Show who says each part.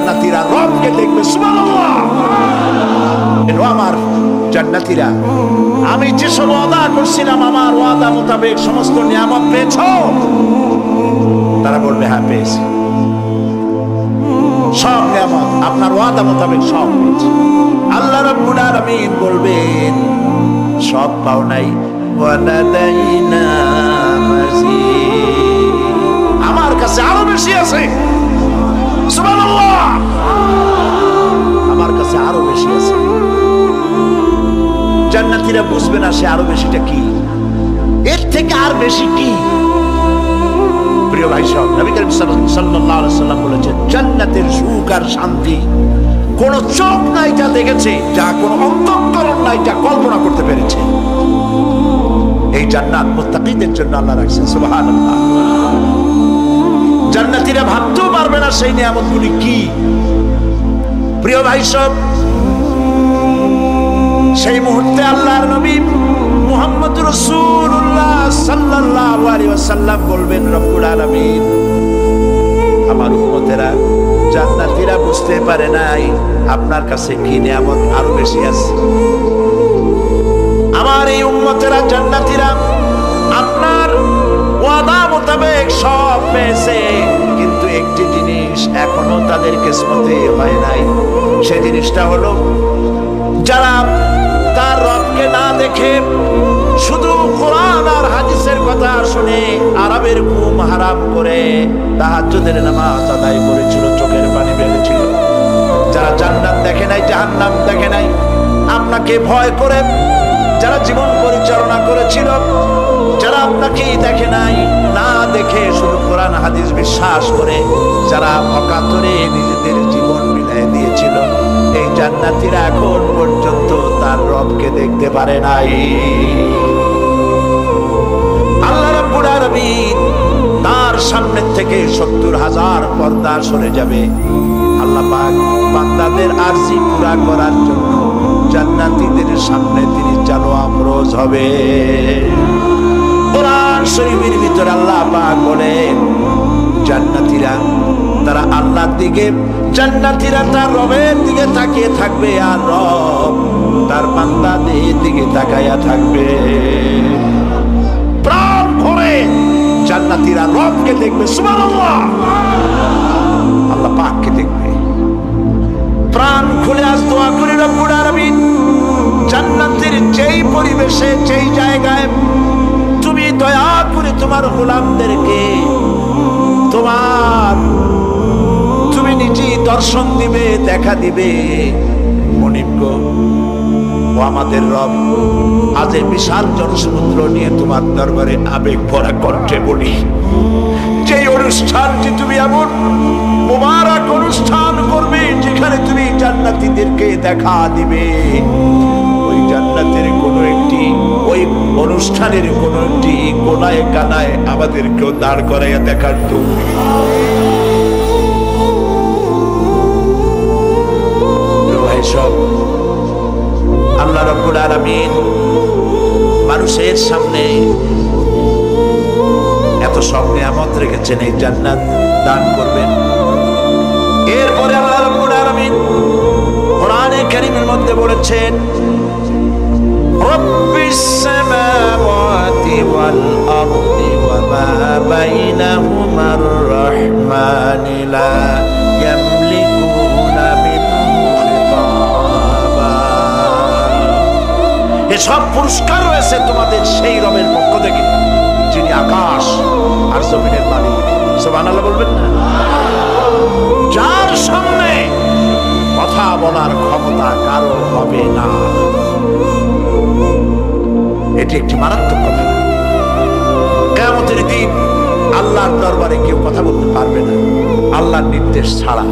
Speaker 1: জান্নাতীরা রবকে দেখবে। সুবহানাল্লাহ। এনো আমার জান্নাতীরা, আমি যে সব ওয়াদা করছিলাম আমার ওয়াদা মোতাবেক সমস্ত নিয়ামত পেয়েছো? তারা বলবে হ্যাঁ পেয়েছি, সব নিয়ামত আপনার ওয়াদা মোতাবেক সব পেয়েছি। আল্লাহ রাব্বুল আলামিন বলবেন সব পাও নাই, ওয়ালাদাইনা মাজিদ, আমার কাছে আরো বেশি আছে। সুবহানাল্লাহ, আমার কাছে আরো বেশি আছে। জান্নাতীরা বুঝবে না সে আরো বেশিটা কি, এর থেকে আর বেশি কি। প্রিয় ভাই সব, নবী করিম সাল্লাল্লাহু আলাইহি সাল্লাম বলেছেন জান্নাতের সুখ আর শান্তি কোন চোখ নাই যা দেখেছে, যা কোন অন্তঃকরণ নাই যা কল্পনা করতে পেরেছে। এই জান্নাত মুত্তাকিদের জন্য আল্লাহ রাখছেন। সুবহানাল্লাহ। জান্নাতীরা ভাবতেও পারবে না সেই নিয়ামতগুলি কি। প্রিয় ভাই সব, সেই মুহূর্তে আল্লাহর নবী মুহাম্মদ রাসূলুল্লাহ সাল্লাল্লাহু আলাইহি ওয়াসাল্লাম বলবেন রব্বুল আলামিন আমার উম্মতেরা, জান্নাতীরা বুঝতে পারে নাই আপনার কাছে কি নিয়ামত আরো বেশি আছে। আমার এই উম্মতেরা জান্নাতীরা আপনার ওয়াদা মোতাবেক সব পেয়েছে, কিন্তু একটি জিনিস এখনো তাদের কিসমতে হয় নাই। সেই জিনিসটা হলো যারা তার রবকে না দেখে শুধু কোরআন আর হাদিসের কথা শুনে আরবের ঘুম হারাম করে তাহাজ্জুদের নামাজ আদায় করেছিল, চোখের পানি বেরিয়েছিল। যারা জান্নাত দেখে নাই, জাহান্নাম দেখে নাই, আপনাকে ভয় করে যারা জীবন পরিচালনা করেছিল, যারা আপনাকে দেখে নাই, না দেখে শুধু কোরআন হাদিস বিশ্বাস করে যারা অকাতরে নিজেদের জীবন বিলিয়ে দিয়েছিল, এই জান্নাতীরা এখন পর্যন্ত তার রবকে দেখতে পারে নাই। আল্লাহ রাব্বুল আলামিন তার সামনে থেকে ৭০,০০০ পর্দা সরে যাবে। আল্লাহ পাক বান্দাদের আরজি পুরা করার জন্য জান্নাতীদের সামনে তিনি চালো আমরোজ হবে। কোরআন শরীফের ভিতরে আল্লাহ পাক বলেন জান্নাতীরা তারা আল্লাহর দিকে, জান্নাতীরা তার রবের দিকে তাকিয়ে থাকবে, আর রব তার বান্দাদের দিকে তাকায়া থাকবে। প্রাণ ভরে জান্নাতীরা রবকে দেখবে। সুবহানাল্লাহ। আল্লাহ পাককে দেখবে। প্রাণ খুলে আজ দোয়া করি রব্বুল আলামিন জান্নাতের যেই পরিবেশে, যেই জায়গায় তুমি দয়া করে তোমার গোলামদেরকে তুমি নিজেই দর্শন দিবে, দেখা দিবে। মনিব গো, ও আমাদের রব, আজ এই বিশাল জনসমুদ্র নিয়ে তোমার দরবারে আবেগ ভরা কণ্ঠে বলি, যে অনুষ্ঠানটি তুমি এমন মুবারক অনুষ্ঠান করবে যেখানে তুমি জান্নাতীদেরকে দেখা দিবে, ওই জান্নাতের কোনো একটি, ওই অনুষ্ঠানের কোনো একটি কোনায় কানায় আমাদেরকেও দাঁড় করাইয়া দেখার তো সব আল্লাহ রাব্বুল আলামিন মানুষের সামনে এত সব নিয়ামত রেখেছেন, এই জান্নাত দান করবেন। এরপরে আল্লাহ রাব্বুল আলামিন কোরআনে কারীমের মধ্যে বলেছেন রব্বিস সামাওয়াতি ওয়াল আরদি ওয়া মা বাইনাহুমার রাহমানি লা ইয়ামলিকুনা সব পুরস্কার রয়েছে তোমাদের সেই রবের পক্ষ থেকে যিনি আকাশ আর জমিনের মালিক। সুবহানাল্লাহ বলবেন না? যার সামনে কথা বলার ক্ষমতা কারো হবে না। এটি একটি মারাত্মক কথা। কিয়ামতের দিন আল্লাহর দরবারে কেউ কথা বলতে পারবে না আল্লাহর নির্দেশ ছাড়া।